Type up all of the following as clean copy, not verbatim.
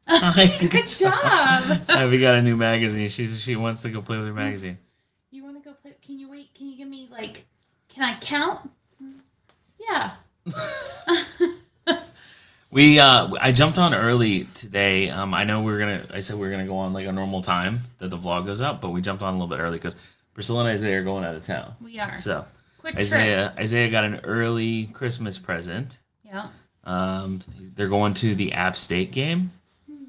Good job. We got a new magazine. She wants to go play with her magazine. You want to go play? Can you wait? Can you give me like? Can I count? Yeah. I jumped on early today. I know I said we were gonna go on like a normal time that the vlog goes up, but we jumped on a little bit early because Priscilla and Isaiah are going out of town. We are. So quick Isaiah got an early Christmas present. Yeah. They're going to the App State game.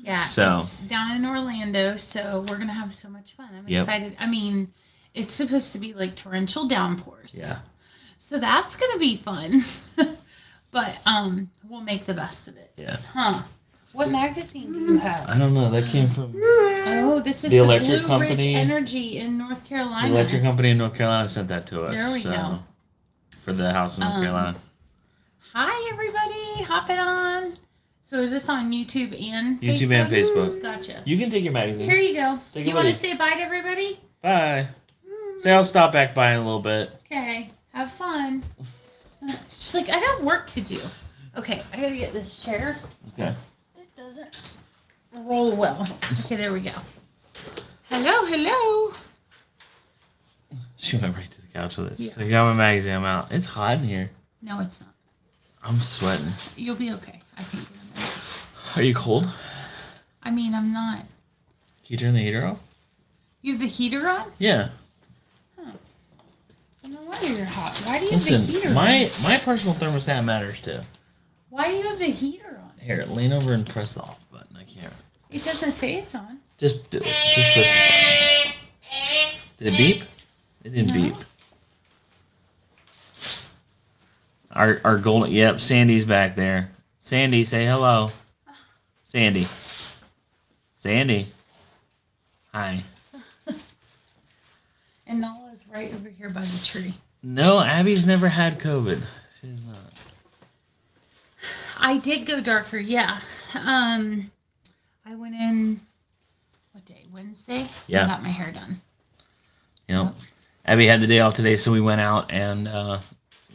Yeah. So it's down in Orlando, so we're gonna have so much fun. I'm excited. I mean, it's supposed to be like torrential downpours. Yeah. So that's gonna be fun. But we'll make the best of it. Yeah. Huh. What magazine do you have? I don't know. That came from this is the Electric Blue Company. Ridge Energy in North Carolina. The Electric Company in North Carolina sent that to us. There we go. For the house in North Carolina. Hi everybody, hopping on. So is this on YouTube and Facebook? YouTube and Facebook. Gotcha. You can take your magazine. Here you go. You want to say bye to everybody? Bye. Say I'll stop back by in a little bit. Okay. Have fun. She's like, I got work to do. Okay, I gotta get this chair. Okay. It doesn't roll well. Okay, there we go. Hello. She went right to the couch with it. Yeah. She's like, I got my magazine. I'm out. It's hot in here. No, it's not. I'm sweating. You'll be okay. I can get in there. Are you cold? I mean, I'm not. Can you turn the heater off? You have the heater on? Yeah. No wonder you're hot. Why do you have the heater my personal thermostat matters too. Why do you have the heater on? Here, lean over and press the off button. I can't. It doesn't say it's on. Just do it. Just press it. Did it beep? It didn't beep. Our golden. Yep, Sandy's back there. Sandy, say hello. Sandy. Hi. And Nala's right over here by the tree. No, Abby's never had COVID. She's not. I did go darker, yeah. I went in, what day? Wednesday? Yeah. I got my hair done. Yep. Abby had the day off today, so we went out and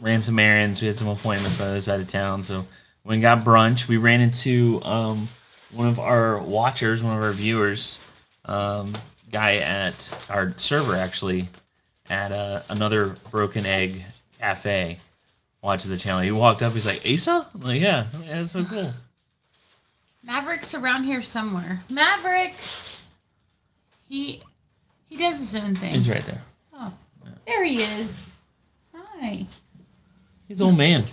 ran some errands. We had some appointments on the other side of town, so we got brunch. We ran into one of our watchers, one of our viewers, guy at our server actually at another Broken Egg cafe watches the channel. He walked up, he's like, Asa? I'm like, yeah, that's so cool. Maverick's around here somewhere. Maverick! He does his own thing. He's right there. Oh, yeah. There he is. Hi. He's an old man.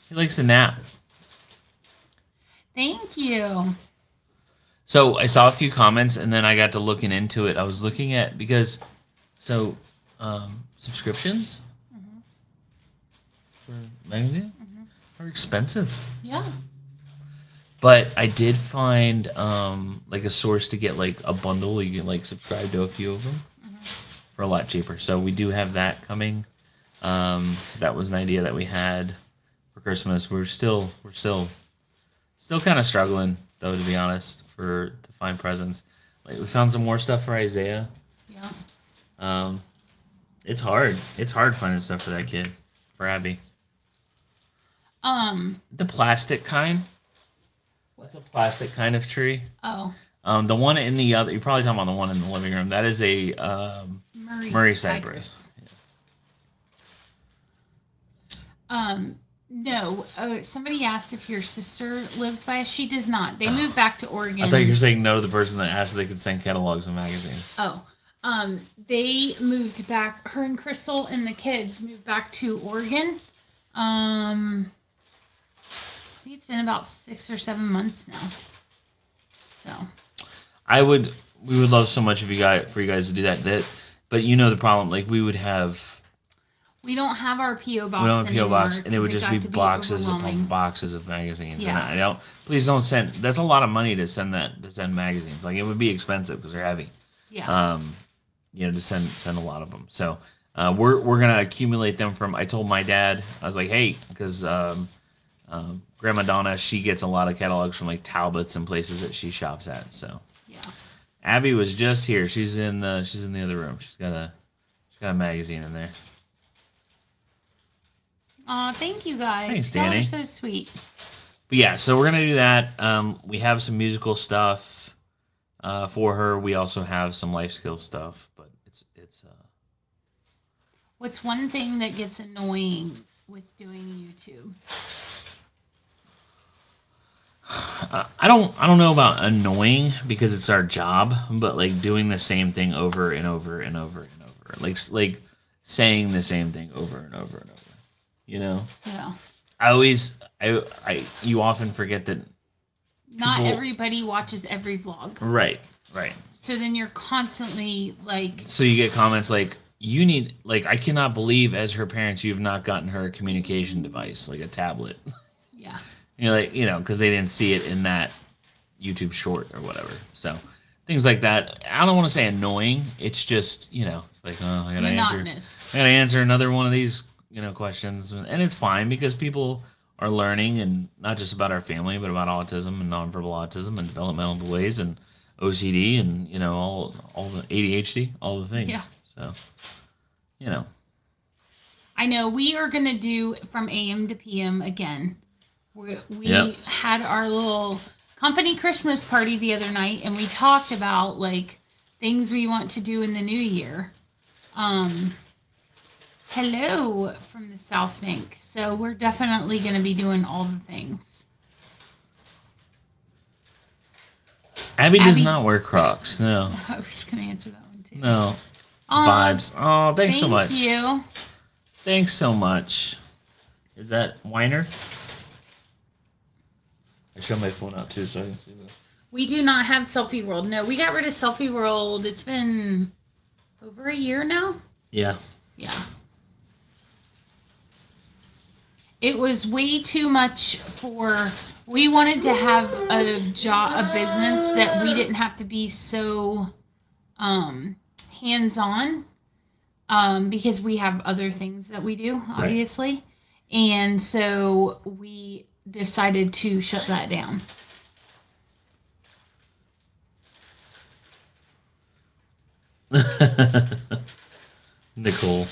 He likes to nap. Thank you. So I saw a few comments, and then I got to looking into it. I was looking at subscriptions for magazine are expensive. Yeah. But I did find like a source to get like a bundle. You can like subscribe to a few of them for a lot cheaper. So we do have that coming. That was an idea that we had for Christmas. We're still kind of struggling though, to be honest, to find presents. Like we found some more stuff for Isaiah. Yeah. It's hard. It's hard finding stuff for that kid, for Abby. The plastic kind. What's a plastic kind of tree? Oh. The one in the other. You're probably talking about the one in the living room. That is a Murray cypress. Yeah. No. Somebody asked if your sister lives by us. She does not. They moved back to Oregon. I thought you were saying no to the person that asked if they could send catalogs and magazines. Oh. They moved back. Her and Crystal and the kids moved back to Oregon. I think it's been about 6 or 7 months now. So. We would love so much for you guys to do that. But you know the problem. Like we would have. We don't have our P.O. box. We don't have a P.O. box, and it would just be boxes of magazines. Yeah. And please don't send. That's a lot of money to send magazines. Like it would be expensive because they're heavy. Yeah. To send a lot of them. So we're gonna accumulate them from. I told my dad, I was like, hey, because Grandma Donna, she gets a lot of catalogs from like Talbot's and places that she shops at. So yeah. Abby was just here. She's in the other room. She's got a magazine in there. Aw, thank you guys. Thanks, Danny. Y'all are so sweet. But yeah, so we're gonna do that. We have some musical stuff for her. We also have some life skills stuff, but it's. What's one thing that gets annoying with doing YouTube? I don't know about annoying because it's our job, but like doing the same thing over and over and over and over, like saying the same thing over and over and over. You know. Yeah. You often forget that. Not everybody watches every vlog. Right. So then you're constantly like. So you get comments like, "You need I cannot believe as her parents you have not gotten her a communication device like a tablet." Yeah. Because they didn't see it in that YouTube short or whatever. So things like that. I don't want to say annoying. It's just I gotta answer another one of these questions, and it's fine because people are learning, and not just about our family, but about autism and nonverbal autism and developmental delays and OCD and all the ADHD, all the things. Yeah. So I know we are gonna do from AM to PM again. We Yep. had our little company Christmas party the other night, and we talked about things we want to do in the new year. Hello from the South Bank. So we're definitely going to be doing all the things. Abby does not wear Crocs. No. I was going to answer that one too. No. Vibes. Oh, thanks so much. Thank you. Thanks so much. Is that Weiner? I show my phone out too so I can see this. We do not have Selfie World. No, we got rid of Selfie World. It's been over a year now. Yeah. Yeah. It was way too much we wanted to have a business that we didn't have to be so hands-on because we have other things that we do, obviously. Right. And so we decided to shut that down. Nicole.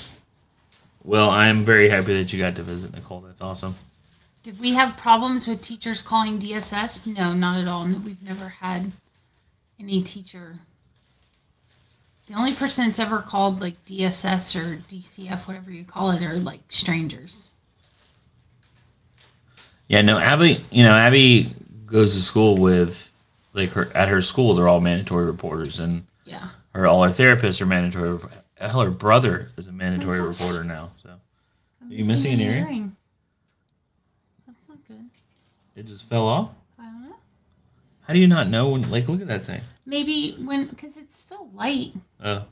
Well, I'm very happy that you got to visit, Nicole. That's awesome. Did we have problems with teachers calling DSS? No, not at all. We've never had any teacher. The only person that's ever called DSS or DCF, whatever you call it, are strangers. Yeah, no, Abby goes to school with at her school they're all mandatory reporters, and yeah, all our therapists are mandatory. Hell, her brother is a mandatory reporter now. So, are you missing an earring? That's not good. It just fell off? I don't know. How do you not know when? Look at that thing. Maybe because it's still light. Oh.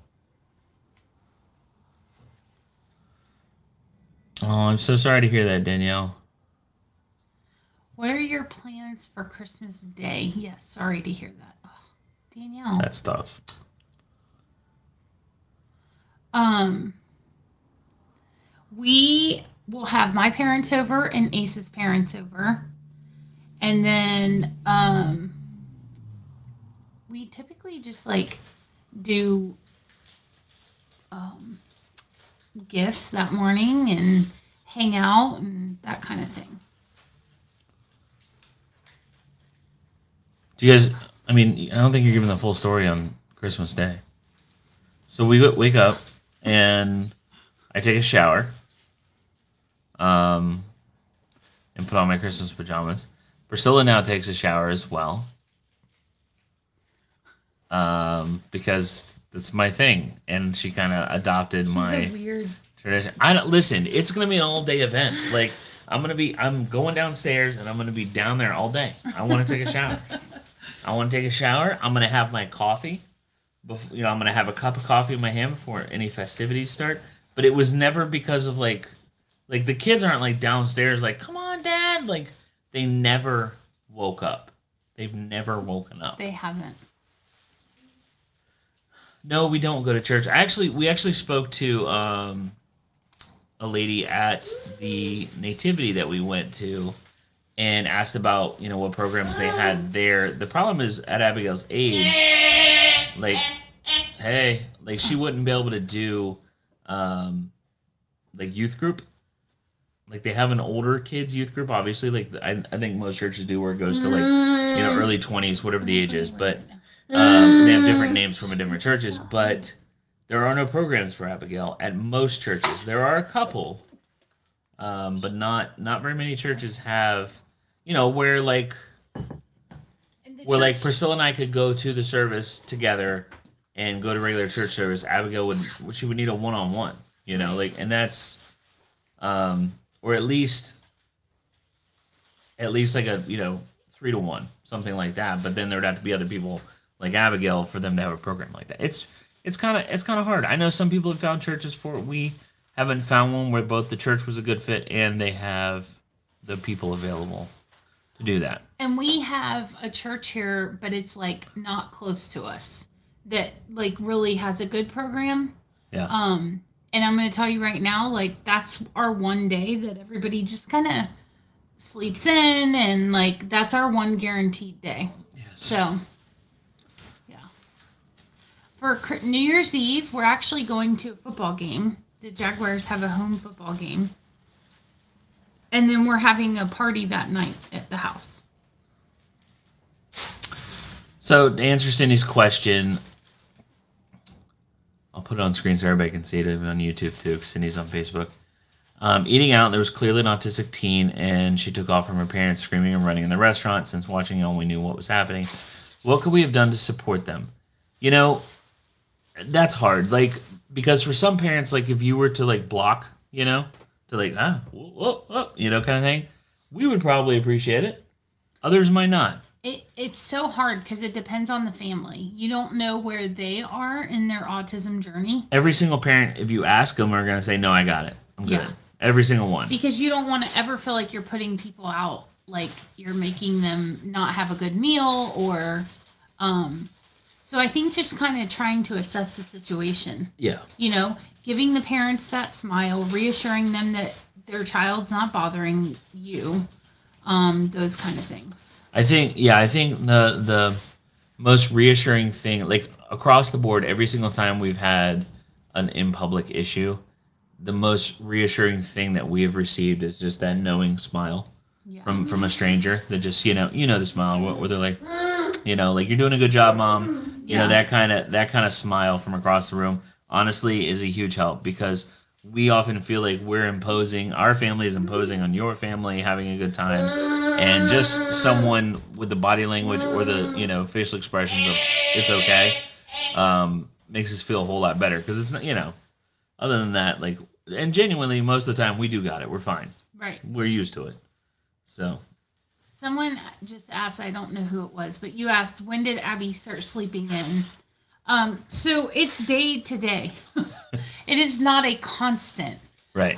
Oh, I'm so sorry to hear that, Danielle. What are your plans for Christmas Day? Yes, sorry to hear that. Oh, Danielle. That's tough. We will have my parents over and Ace's parents over. And then we typically just do gifts that morning and hang out and that kind of thing. Do you guys, I don't think you're giving the full story on Christmas Day. So we wake up and I take a shower and put on my Christmas pajamas. Priscilla now takes a shower as well because that's my thing. And she kind of adopted my weird tradition. Listen, it's going to be an all-day event. I'm going downstairs and I'm going to be down there all day. I want to take a shower. I'm going to have my coffee. I'm going to have a cup of coffee in my hand before any festivities start. But it was never because of the kids aren't downstairs come on, Dad. They never woke up. They've never woken up. They haven't. No, we don't go to church. We actually spoke to a lady at the nativity that we went to and asked about, what programs they had there. The problem is at Abigail's age, she wouldn't be able to do youth group. like they have an older kids youth group, obviously, like I think most churches do, where it goes to like early 20s, whatever the age is, but they have different names from different churches. But there are no programs for Abigail at most churches. There are a couple, but not very many churches have, where like Priscilla and I could go to the service together and go to regular church service. Abigail would need a one-on-one, and that's or at least like a 3-to-1, something like that. But then there would have to be other people like Abigail for them to have a program like that. It's kind of hard. I know some people have found churches for it. We haven't found one where both the church was a good fit and they have the people available to do that. And we have a church here, but it's like not close to us, that like really has a good program. Yeah. And I'm going to tell you right now, like that's our one day that everybody just kind of sleeps in, and like that's our one guaranteed day. Yes. So, yeah. For New Year's Eve, we're actually going to a football game. The Jaguars have a home football game. And then we're having a party that night at the house. So to answer Cindy's question, I'll put it on screen so everybody can see it on YouTube too, because Cindy's on Facebook. Eating out, there was clearly an autistic teen, and she took off from her parents screaming and running in the restaurant. Since watching it, we knew what was happening. What could we have done to support them? That's hard. Like, because for some parents, like if you were to like block, to like, whoa, kind of thing, we would probably appreciate it. Others might not. It's so hard because it depends on the family. You don't know where they are in their autism journey. Every single parent, if you ask them, are going to say, no, I got it. I'm good. Yeah. Every single one. Because you don't want to ever feel like you're putting people out, like you're making them not have a good meal or... So I think just kind of trying to assess the situation. Yeah. Giving the parents that smile, reassuring them that their child's not bothering you, those kind of things. I think the most reassuring thing, like across the board, every single time we've had an in public issue, the most reassuring thing that we have received is just that knowing smile from a stranger that just the smile where they're like, like you're doing a good job, Mom. That kind of smile from across the room honestly is a huge help, because we often feel like our family is imposing on your family, having a good time, and just someone with the body language or the facial expressions of it's okay makes us feel a whole lot better, because it's not, other than that, like, and genuinely most of the time we do got it, we're fine, right, we're used to it. So someone just asked, I don't know who it was, but you asked, when did Abby start sleeping in? So it's day to day. It is not a constant. Right.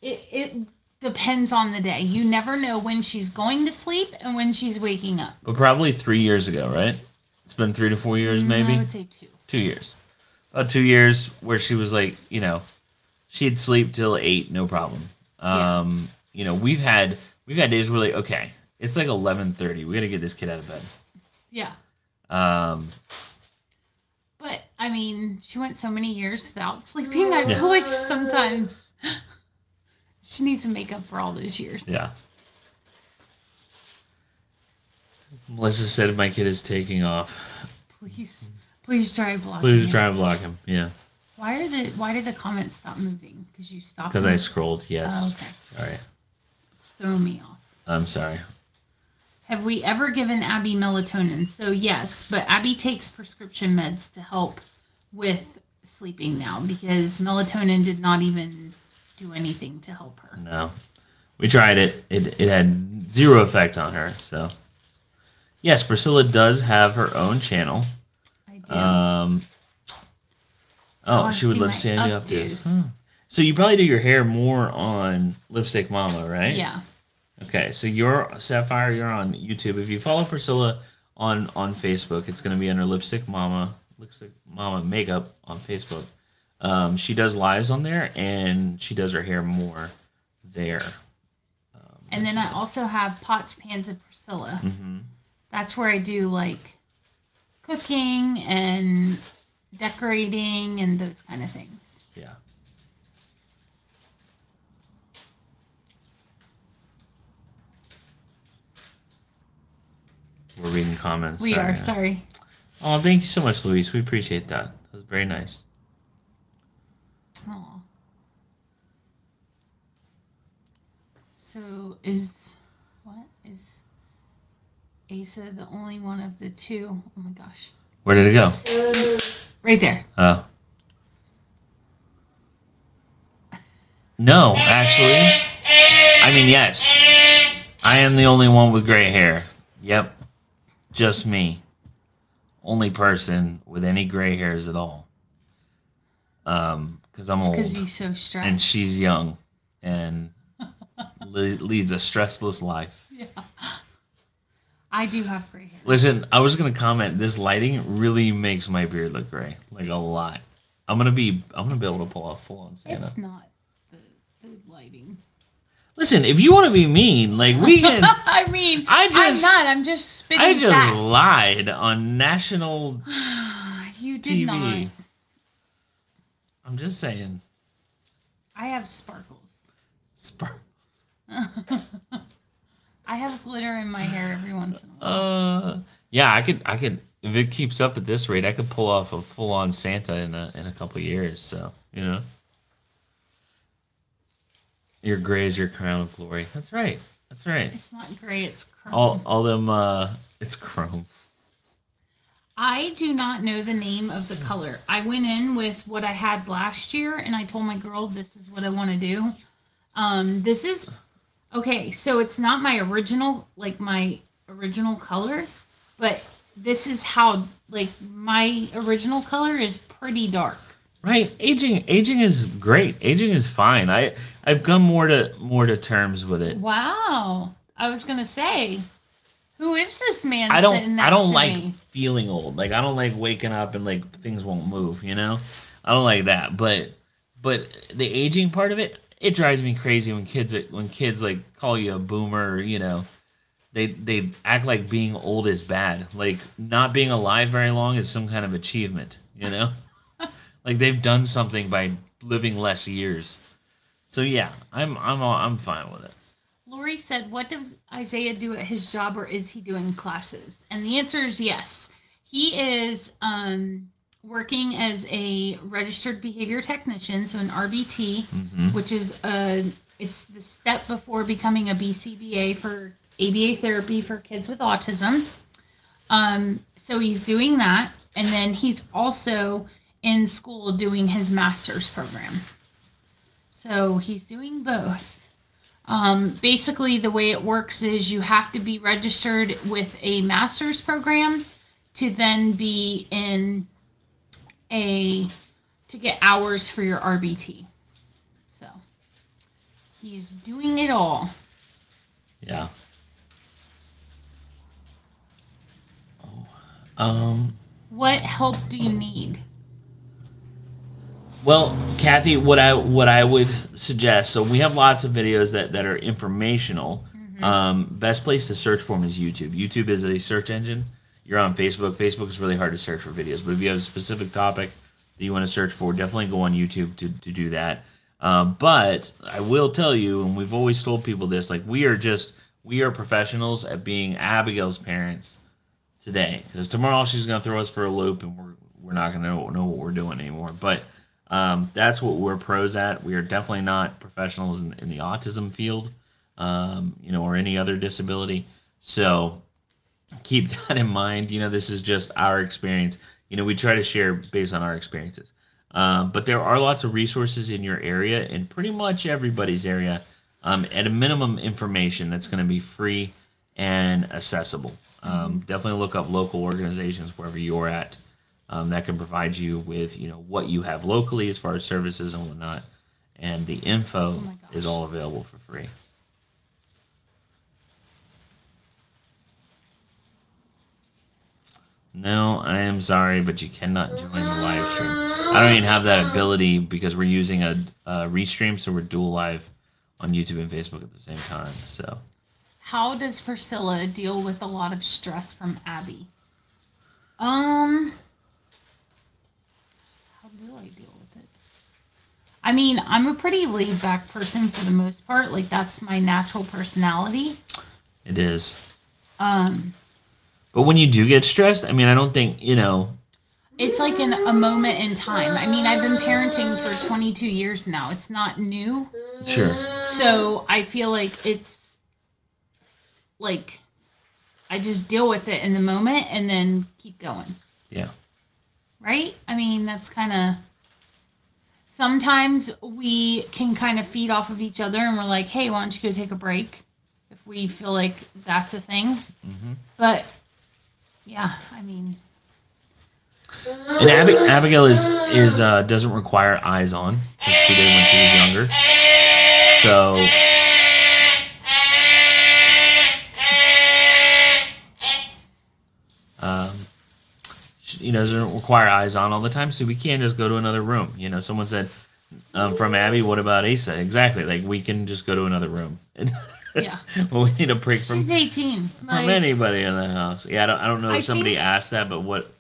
It depends on the day. You never know when she's going to sleep and when she's waking up. But probably 3 years ago, right? It's been 3 to 4 years, maybe? I would say 2. 2 years. About 2 years where she was like, she'd sleep till 8, no problem. We've had days where like, okay, it's like 11:30. We got to get this kid out of bed. Yeah. But I mean, she went so many years without sleeping. I feel like sometimes she needs to make up for all those years. Yeah. Melissa said my kid is taking off. Please try blocking. Please try and block him. Yeah. Why did the comments stop moving? Because you stopped. Because I scrolled. Yes. Oh, okay. All right. It's throwing me off. I'm sorry. Have we ever given Abby melatonin? So yes, but Abby takes prescription meds to help with sleeping now, because melatonin did not even do anything to help her. No. We tried it. It had zero effect on her. So yes, Priscilla does have her own channel. I do. She would love to see any updates. So you probably do your hair more on Lipstick Mama, right? Yeah. Okay, so you're Sapphire. You're on YouTube. If you follow Priscilla on Facebook, it's going to be under Lipstick Mama Makeup on Facebook. She does lives on there, and she does her hair more there. And then I also have Pots, Pans, and Priscilla. Mm-hmm. That's where I do like cooking and decorating and those kind of things. Yeah. We're reading comments. We are, sorry. Oh, thank you so much, Luis. We appreciate that. That was very nice. Oh. So is Asa the only one of the two? Oh my gosh. Where did it go? Right there. Oh. No, actually. I mean, yes. I am the only one with gray hair. Yep. Just me. Only person with any gray hairs at all. Because I'm old. Because he's so stressed. And she's young. And leads a stressless life. Yeah. I do have gray hair. Listen, I was gonna comment. This lighting really makes my beard look gray, like a lot. I'm gonna be able to pull off full on Santa. It's not the lighting. Listen, if you want to be mean, like we can. I mean, I'm not. I'm just spitting. I just facts. lied on national. You did TV. not. I'm just saying. I have sparkles. Sparkles. I have glitter in my hair every once in a while. Yeah, I could. If it keeps up at this rate, I could pull off a full-on Santa in a couple of years. So you know, your gray is your crown of glory. That's right. That's right. It's not gray. It's chrome. All them. It's chrome. I do not know the name of the color. I went in with what I had last year, and I told my girl, "This is what I want to do." This is. Okay, so it's not my original color, but this is how, like, my original color is pretty dark. Right, aging is great. Aging is fine. I've come more to terms with it. Wow, I was gonna say, who is this man? I don't like me? feeling old. Like I don't like waking up and like things won't move. You know, I don't like that. But the aging part of it. It drives me crazy when kids like call you a boomer, you know. They act like being old is bad. Like not being alive very long is some kind of achievement, you know? Like they've done something by living less years. So yeah, I'm fine with it. Lori said, "What does Isaiah do at his job, or is he doing classes?" And the answer is yes. He is working as a registered behavior technician, so an RBT, which is it's the step before becoming a BCBA for ABA therapy for kids with autism. So he's doing that, and then he's also in school doing his master's program. So he's doing both. Basically, the way it works is you have to be registered with a master's program to then be in to get hours for your RBT. So he's doing it all. Yeah. What help do you need? Well, Kathy, what I would suggest, so we have lots of videos that are informational. Best place to search for them is YouTube. YouTube is a search engine. You're on Facebook. Facebook is really hard to search for videos, but if you have a specific topic that you want to search for, definitely go on YouTube to do that. But I will tell you, and we've always told people this, like we are professionals at being Abigail's parents today, because tomorrow she's going to throw us for a loop, and we're not going to know what we're doing anymore. But that's what we're pros at. We are definitely not professionals in the autism field, or any other disability. So keep that in mind. This is just our experience. We try to share based on our experiences. But there are lots of resources in your area, in pretty much everybody's area, at a minimum information that's going to be free and accessible. Definitely look up local organizations wherever you're at that can provide you with what you have locally as far as services and whatnot. And the info is all available for free. No, I am sorry, but you cannot join the live stream. I don't even have that ability because we're using a restream, so we're dual live on YouTube and Facebook at the same time. So, how does Priscilla deal with a lot of stress from Abby? How do I deal with it? I mean, I'm a pretty laid back person for the most part. Like that's my natural personality. It is. But when you do get stressed, I mean, I don't think, It's like a moment in time. I mean, I've been parenting for 22 years now. It's not new. sure. So I feel like it's like I just deal with it in the moment and then keep going. Yeah. Right? I mean, that's kind of. Sometimes we can kind of feed off of each other and we're like, hey, why don't you go take a break? If we feel like that's a thing. Mm-hmm. But, yeah, I mean. And Abigail is doesn't require eyes on, like she did when she was younger. So she doesn't require eyes on all the time. So we can't just go to another room. Someone said from Abby, what about Asa? Exactly, like we can just go to another room. Yeah. Well, we need a break She's 18. from anybody in the house. Yeah, I don't know if somebody asked that, but what.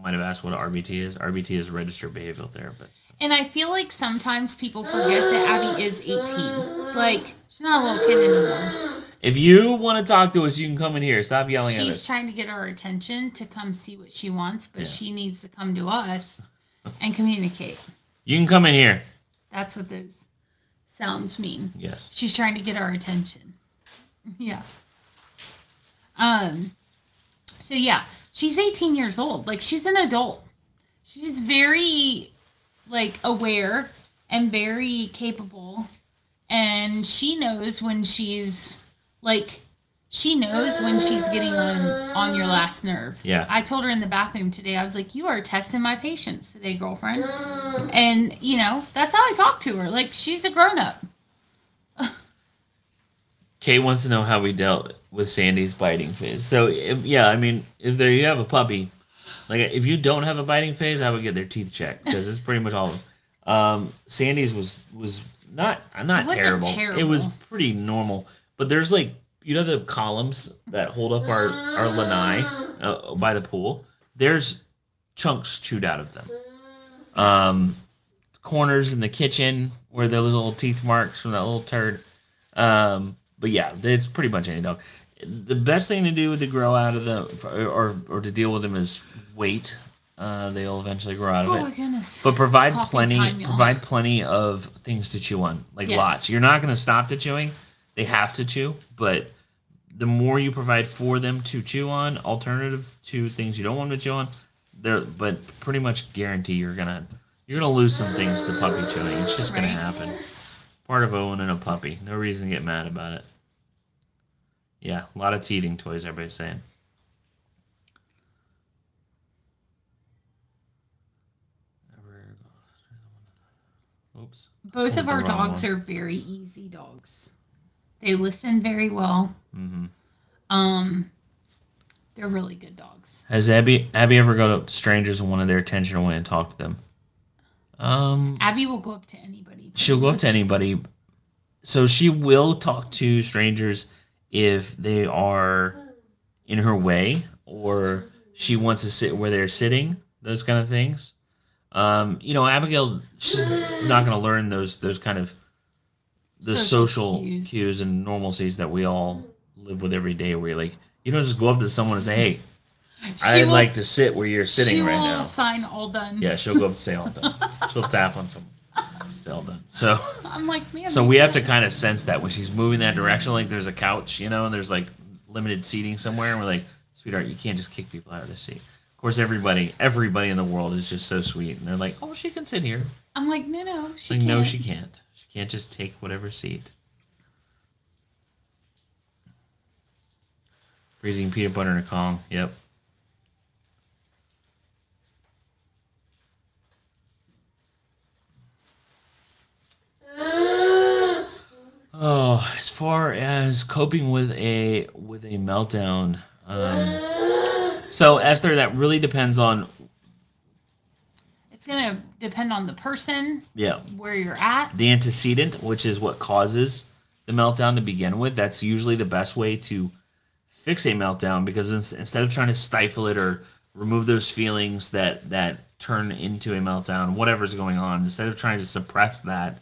Might have asked what RBT is. RBT is a registered behavioral therapist. And I feel like sometimes people forget that Abby is 18. Like, she's not a little kid anymore. If you want to talk to us, you can come in here. Stop yelling at us. She's trying to get our attention to come see what she wants, but she needs to come to us and communicate. You can come in here. That's what those sounds mean. Yes. She's trying to get our attention. Yeah. So, yeah. She's 18 years old. Like, she's an adult. She's very, like, aware and very capable. And she knows when she's, like, getting on your last nerve. Yeah. I told her in the bathroom today, I was like, you are testing my patience today, girlfriend. And, that's how I talk to her. Like, she's a grown-up. Kate wants to know how we dealt with Sandy's biting phase. So, if you have a puppy, like if you don't have a biting phase, I would get their teeth checked because it's pretty much all of them. Sandy's was not terrible. It was pretty normal. But there's like the columns that hold up our lanai by the pool. There's chunks chewed out of them. Corners in the kitchen where the little teeth marks from that little turd. But yeah, it's pretty much any dog. The best thing to do to grow out of them, or to deal with them, is wait. They'll eventually grow out of it. Oh my goodness! But provide plenty of things to chew on, like lots. You're not going to stop the chewing; they have to chew. But the more you provide for them to chew on, alternative to things you don't want them to chew on, but pretty much guarantee you're gonna lose some things to puppy chewing. It's just gonna happen. Part of owning a puppy. No reason to get mad about it. Yeah, a lot of teething toys, everybody's saying. Oops. Both of our dogs are very easy dogs. They listen very well. Mm-hmm. They're really good dogs. Has Abby ever go up to strangers and wanted their attention or went and talked to them? Abby will go up to anybody. She'll go up to anybody. So she will talk to strangers if they are in her way or she wants to sit where they're sitting, those kind of things. Abigail, she's not going to learn those kind of the social cues and normalcies that we all live with every day, where you're like, you don't just go up to someone and say, hey, I'd like to sit where you're sitting right now. She will sign all done. Yeah, she'll go up and say all done. She'll tap on someone. Say all done. So I'm like, man. So we have to kind of sense that when she's moving that direction, like there's a couch, and there's like limited seating somewhere, and we're like, sweetheart, you can't just kick people out of the seat. Of course, everybody in the world is just so sweet, and they're like, oh, she can sit here. I'm like, no, she can't. No, she can't. She can't just take whatever seat. Freezing peanut butter in a Kong. Yep. Oh, as far as coping with a meltdown, so Esther, that really depends on. It's gonna depend on the person. Yeah. Where you're at. The antecedent, which is what causes the meltdown to begin with, that's usually the best way to fix a meltdown, because instead of trying to stifle it or remove those feelings that turn into a meltdown, whatever's going on, instead of trying to suppress that.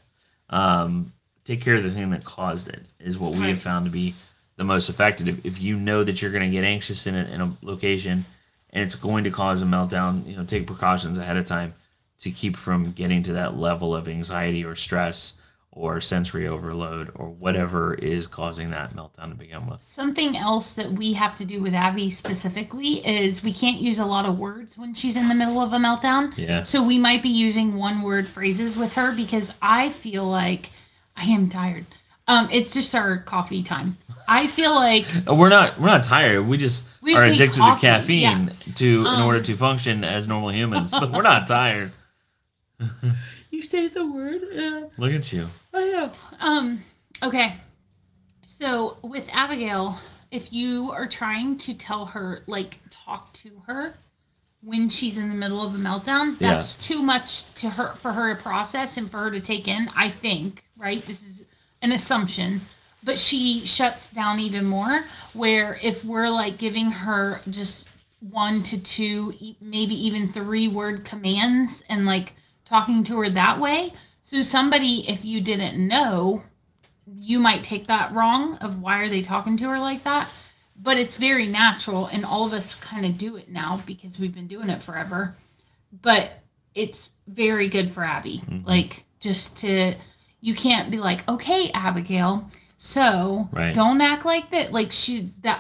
Take care of the thing that caused it is what we have found to be the most effective. If you know that you're going to get anxious in a location and it's going to cause a meltdown, take precautions ahead of time to keep from getting to that level of anxiety or stress or sensory overload or whatever is causing that meltdown to begin with. Something else that we have to do with Abby specifically is we can't use a lot of words when she's in the middle of a meltdown. Yeah. So we might be using one-word phrases with her because I feel like I am tired. It's just our coffee time. I feel like we're not tired. We just are need addicted coffee. to caffeine Yeah. in order to function as normal humans. But we're not tired. You say the word. Look at you. I know. Okay. So with Abigail, if you are trying to tell her, like, talk to her when she's in the middle of a meltdown, that's too much for her to process and for her to take in. I think, right? This is an assumption, but she shuts down even more. Where if we're like giving her just 1 to 2, maybe even 3-word commands and like talking to her that way. So somebody, if you didn't know, you might take that wrong of why are they talking to her like that? But it's very natural, and all of us kind of do it now because we've been doing it forever. But it's very good for Abby. Mm-hmm. Like, you can't be like, okay, Abigail, so don't act like that. Like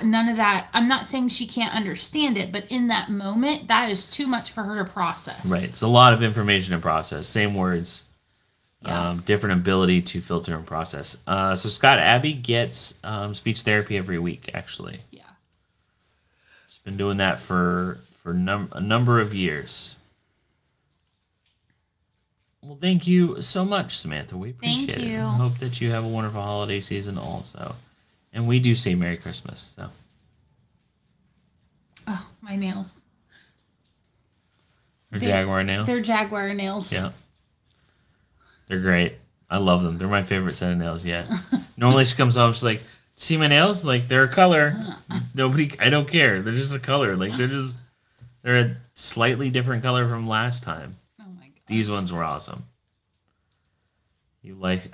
none of that. I'm not saying she can't understand it, but in that moment, that is too much for her to process. Right. It's a lot of information to process. Same words. Different ability to filter and process. So Scott, Abby gets speech therapy every week, actually. Yeah. She's been doing that for a number of years. Well, thank you so much, Samantha. We appreciate it. I hope that you have a wonderful holiday season also. And we do say Merry Christmas. So. Oh, my nails. They're Jaguar nails? They're Jaguar nails. Yeah. They're great. I love them. They're my favorite set of nails yet. Normally she comes home, she's like, see my nails? Like, they're a color. I don't care. They're just a color. Like, they're a slightly different color from last time. Oh my god. These ones were awesome. I like it.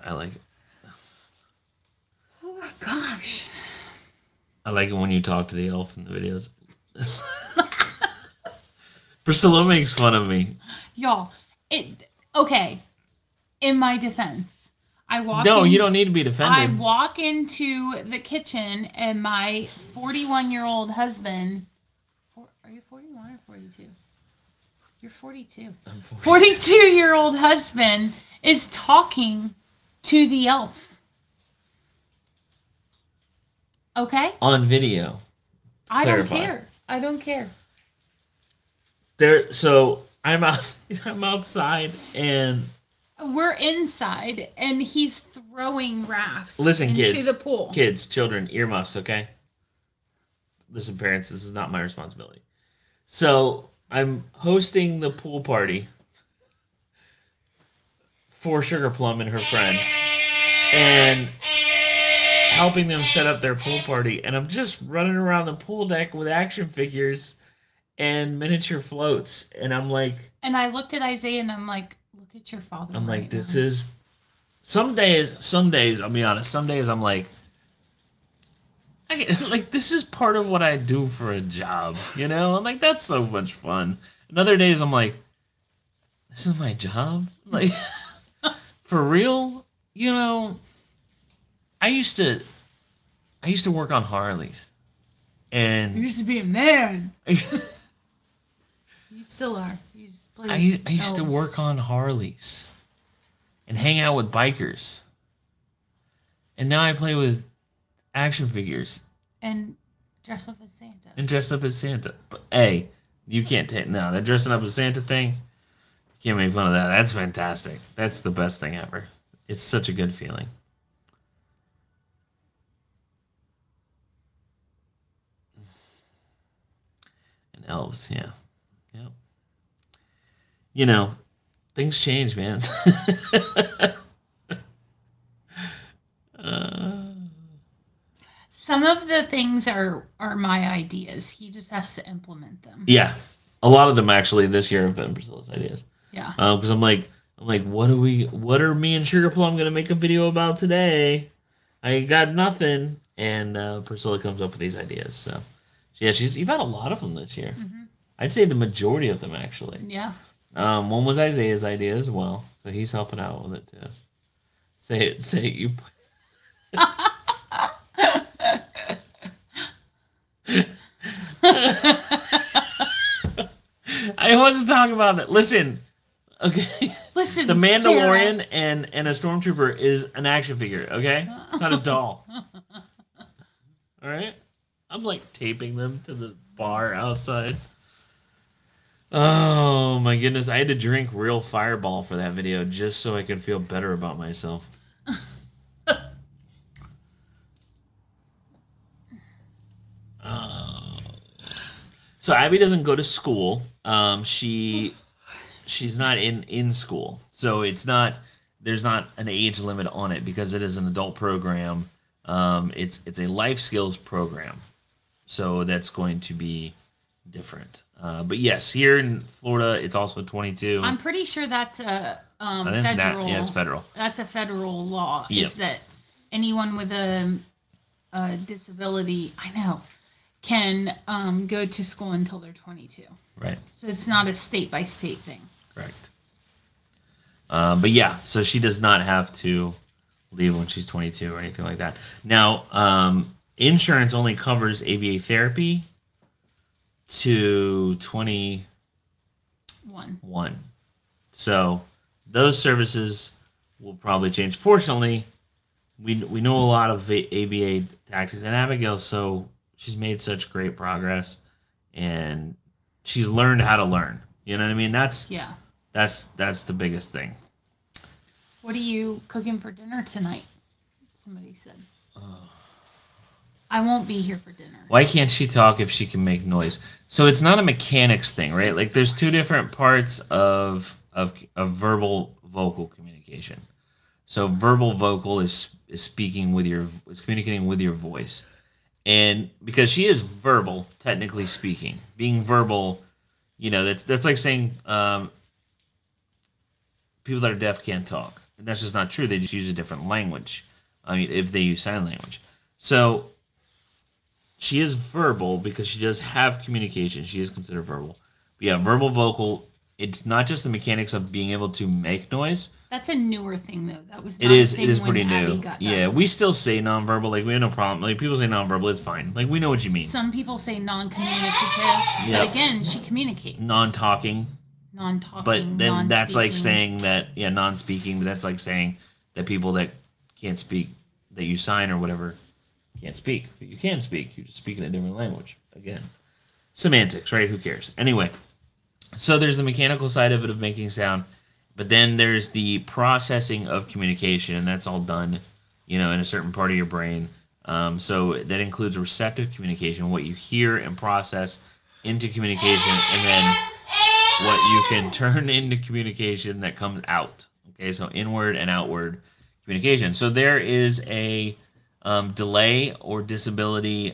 Oh my gosh. I like it when you talk to the elf in the videos. Priscilla makes fun of me. Y'all, okay. In my defense, you don't need to be defended. I walk into the kitchen and my 41-year-old husband. Are you 41 or 42? You're 42. I'm 42. 42-year-old husband is talking to the elf. Okay? On video. I don't care. I don't care. So I'm outside and we're inside and he's throwing rafts into the pool. Kids, children, earmuffs, okay? Listen, parents, this is not my responsibility. So I'm hosting the pool party for Sugar Plum and her friends and helping them set up their pool party. And I'm just running around the pool deck with action figures and miniature floats. And I'm like... And I looked at Isaiah and I'm like, look at your father. I'm like, this is... Some days, I'll be honest, some days I'm like, this is part of what I do for a job, you know? I'm like, that's so much fun. And other days I'm like, this is my job? Like, for real? You know, I used to work on Harleys. And you used to be a man. You still are. You just play I used to work on Harleys and hang out with bikers. And now I play with action figures. And dress up as Santa. But hey, you can't take that dressing up as Santa thing. You can't make fun of that. That's fantastic. That's the best thing ever. It's such a good feeling. And elves, yeah. Yep. You know, things change, man. Some of the things are my ideas. He just has to implement them. Yeah. A lot of them actually this year have been Priscilla's ideas. Yeah. Because I'm like, what are me and Sugar Plum gonna make a video about today? I got nothing. and Priscilla comes up with these ideas. So, yeah, you've had a lot of them this year. I'd say the majority of them, actually. Yeah. One was Isaiah's idea as well, so he's helping out with it too. Say it, you. I want to talk about that. Listen, okay. Listen, the Mandalorian Sarah. and a Stormtrooper is an action figure, okay? It's not a doll. All right? I'm like taping them to the bar outside. Oh my goodness, I had to drink real Fireball for that video just so I could feel better about myself. So Abby doesn't go to school. She's not in school. So there's not an age limit on it because it is an adult program. It's a life skills program. So that's going to be different. But yes, here in Florida, it's also 22. I'm pretty sure that's a It's federal. it's federal. That's a federal law. Yep. Is that anyone with a disability, I know, can go to school until they're 22. Right. So it's not a state by state thing. Correct. But yeah, so she does not have to leave when she's 22 or anything like that. Now, insurance only covers ABA therapy to 21. So those services will probably change. Fortunately, we know a lot of ABA tactics, and Abigail, so she's made such great progress, and she's learned how to learn. You know what I mean? That's the biggest thing. What are you cooking for dinner tonight? Somebody said. I won't be here for dinner. Why can't she talk if she can make noise? So it's not a mechanics thing, right? Like there's two different parts of verbal vocal communication. So verbal vocal is communicating with your voice. And because she is verbal, technically speaking, being verbal, that's like saying people that are deaf can't talk. And that's just not true. They just use a different language. I mean, if they use sign language. So she is verbal because she does have communication. She is considered verbal. But yeah, verbal vocal, it's not just the mechanics of being able to make noise. That's a newer thing, though. That was not it is when pretty Abby new. got Yeah, done. we still say nonverbal. Like, we have no problem. Like, people say nonverbal, it's fine. Like, we know what you mean. Some people say non-communicative, Yep. but again, she communicates. Non-talking. Non-talking, But then that's like non-speaking. saying that, non-speaking, but that's like saying that people that can't speak, that you sign or whatever, can't speak. But you can speak. You just speak in a different language. Again, semantics, right? Who cares? Anyway, so there's the mechanical side of it of making sound, but then there's the processing of communication, and that's all done, in a certain part of your brain. So that includes receptive communication, what you hear and process into communication, and then what you can turn into communication that comes out. Okay, so inward and outward communication. So there is a delay or disability,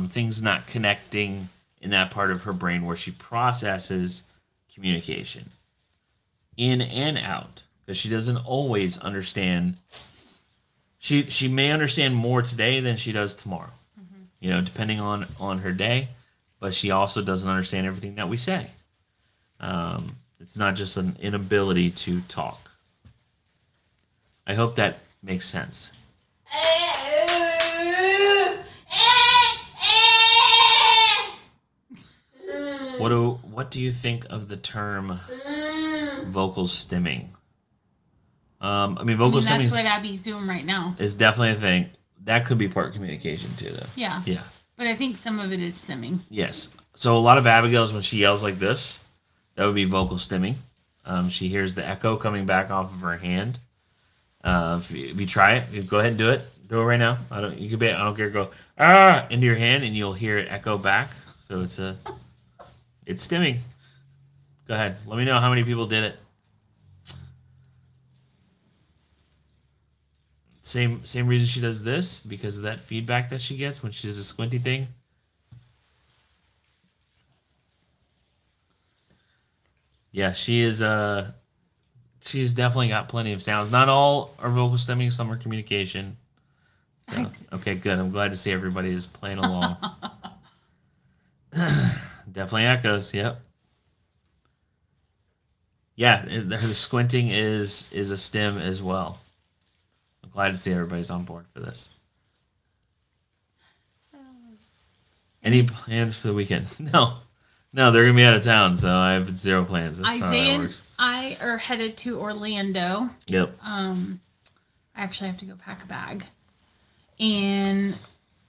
things not connecting in that part of her brain where she processes communication in and out, because she doesn't always understand. She may understand more today than she does tomorrow, depending on her day, but she also doesn't understand everything that we say. It's not just an inability to talk. I hope that makes sense. What do you think of the term vocal stimming? Vocal stimming that's what Abby's doing right now. is definitely a thing. That could be part communication too, though. Yeah. Yeah. But I think some of it is stimming. Yes. So a lot of Abigail's, when she yells like this, that would be vocal stimming. She hears the echo coming back off of her hand. If you try it, you go ahead and do it. Do it right now. I don't care. Go into your hand, and you'll hear it echo back. So it's stimming. Go ahead. Let me know how many people did it. Same reason she does this, because of that feedback that she gets when she does a squinty thing. Yeah, she's definitely got plenty of sounds. Not all are vocal stimming, some are communication. Yeah. Okay, good. I'm glad to see everybody is playing along. Definitely echoes. Yep. Yeah, the squinting is a stim as well. I'm glad to see everybody's on board for this. Any plans for the weekend? No, they're gonna be out of town, so I have zero plans. That's not how Isaiah that and works. I are headed to Orlando. Yep. I actually have to go pack a bag, and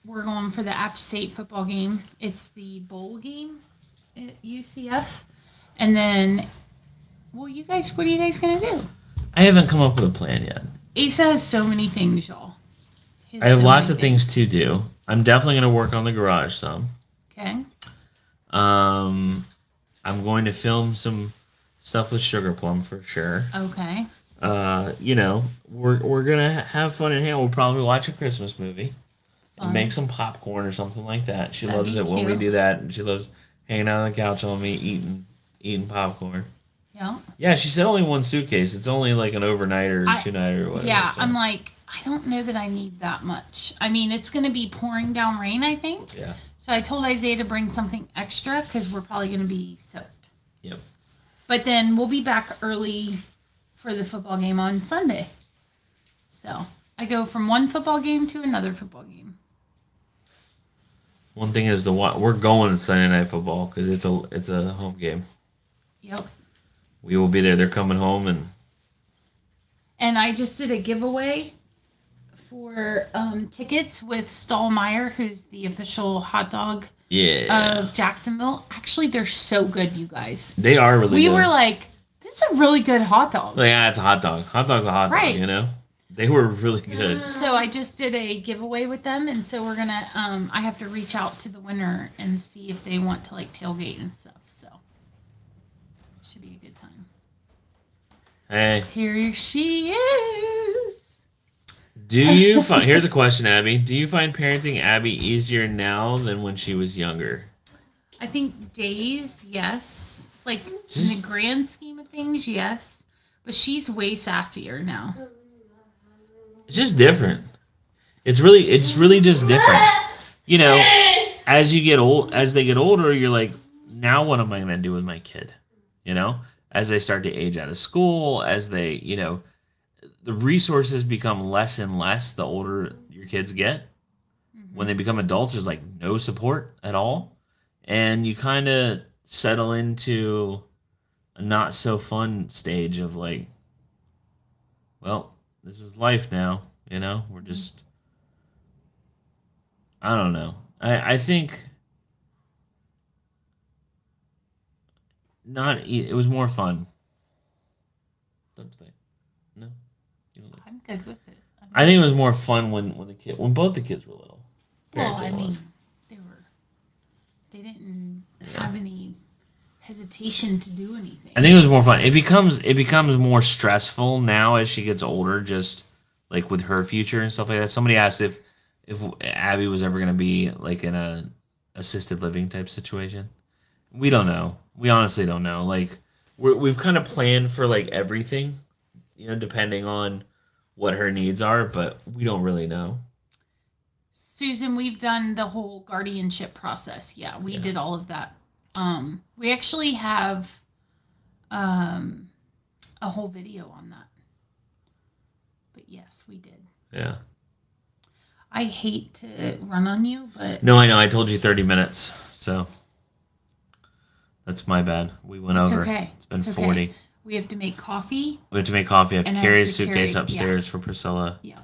we're going for the App State football game. It's the bowl game at UCF, and then, well, you guys, what are you guys gonna do? I haven't come up with a plan yet. Asa has so many things, y'all. I have lots of things to do. I'm definitely gonna work on the garage some. Okay. I'm going to film some stuff with Sugar Plum for sure. Okay. We're gonna have fun in here. We'll probably watch a Christmas movie and make some popcorn or something like that. She loves it when we do that, and she loves hanging out on the couch on me eating popcorn. Yeah. Yeah, she said only one suitcase. It's only like an overnighter or two-nighter or whatever. Yeah, so. I'm like, I don't know that I need that much. I mean, it's going to be pouring down rain, I think. Yeah. So I told Isaiah to bring something extra because we're probably going to be soaked. Yep. But then we'll be back early for the football game on Sunday. So I go from one football game to another football game. One thing is we're going to Sunday Night Football because it's a home game. Yep. We will be there. They're coming home And I just did a giveaway for tickets with Stallmeyer, who's the official hot dog of Jacksonville. Actually, they're so good, you guys. They are really good. We were like, this is a really good hot dog. Like, yeah, it's a hot dog. Hot dog's a hot dog, you know? They were really good. So I just did a giveaway with them, and so we're going to, I have to reach out to the winner and see if they want to, like, tailgate and stuff. So should be a good time. Hey. Here she is. Here's a question, Abby. Do you find parenting Abby easier now than when she was younger? I think days, yes. Like, in the grand scheme of things, yes. But she's way sassier now. It's just different. It's really just different. You know, as they get older, you're like, now what am I gonna do with my kid? You know? As they start to age out of school, as they, the resources become less and less the older your kids get. Mm-hmm. When they become adults, there's like no support at all. And you kind of settle into a not so fun stage of like, well, this is life now, we're just, I don't know. I think it was more fun. Don't you think? No? You don't think? I'm good with it. I think it was more fun when both the kids were little. Well, I mean, they didn't have any hesitation to do anything. I think it was more fun. It becomes more stressful now as she gets older, just like with her future and stuff like that. Somebody asked if Abby was ever going to be like in a assisted living type situation. We don't know. We honestly don't know. Like we've kind of planned for like everything, depending on what her needs are, but we don't really know. Susan, we've done the whole guardianship process. Yeah, we did all of that. We actually have a whole video on that. But yes, we did. Yeah. I hate to run on you, but... No, I know. I told you 30 minutes, so that's my bad. We went over. Okay. It's been 40. Okay. We have to make coffee. We have to make coffee. I have to carry a suitcase upstairs for Priscilla. Yeah.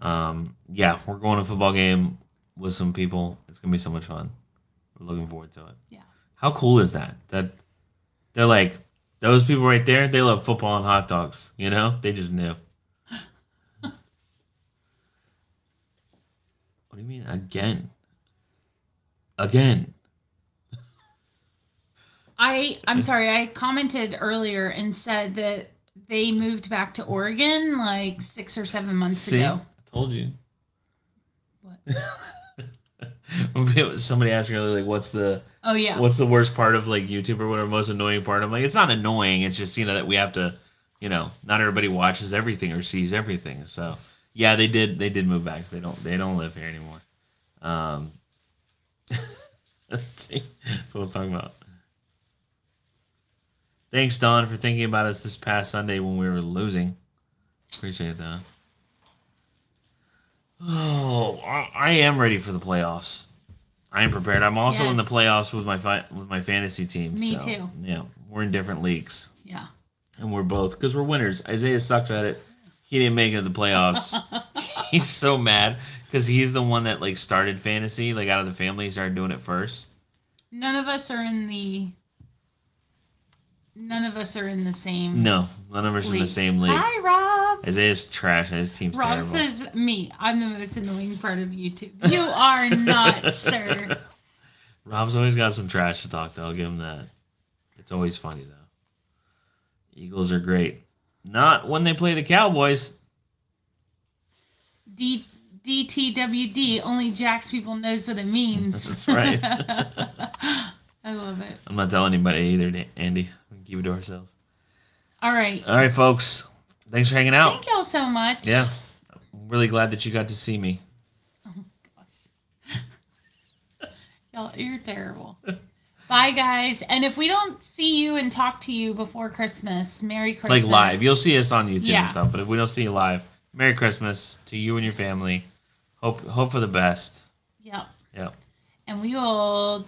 We're going to a football game with some people. It's going to be so much fun. We're looking forward to it. Yeah. How cool is that? That they're like, those people right there, they love football and hot dogs. They just knew. What do you mean, again? Again. I'm sorry, I commented earlier and said that they moved back to Oregon like 6 or 7 months ago. I told you. What? Somebody asked me earlier, like, what's the worst part of like YouTube or whatever, most annoying part? I'm like, it's not annoying. It's just, that we have to, not everybody watches everything or sees everything. So Yeah, they did. They did move back. So they don't live here anymore. Let's see. That's what I was talking about. Thanks, Don, for thinking about us this past Sunday when we were losing. Appreciate that. Oh, I am ready for the playoffs. I am prepared. I'm also in the playoffs with my fantasy team. Me too. Yeah, we're in different leagues. Yeah. And we're both, because we're winners. Isaiah sucks at it. He didn't make it to the playoffs. He's so mad because he's the one that like started fantasy, like out of the family. He started doing it first. None of us are in the same. No, none of us are in the same league. Hi, Rob. Isaiah's trash and his team's Rob terrible. says, me. I'm the most annoying part of YouTube. You are not, sir. Rob's always got some trash to talk, though. I'll give him that. It's always funny, though. Eagles are great. Not when they play the Cowboys. DTWD. Only Jack's people knows what it means. That's right. I love it. I'm not telling anybody either, Andy. We can keep it to ourselves. All right. All right, folks. Thanks for hanging out. Thank y'all so much. Yeah. I'm really glad that you got to see me. Oh, gosh. Y'all, you're terrible. Bye, guys. And if we don't see you and talk to you before Christmas, Merry Christmas. Like live. You'll see us on YouTube Yeah. and stuff, but if we don't see you live, Merry Christmas to you and your family. Hope for the best. Yep. Yep. And we will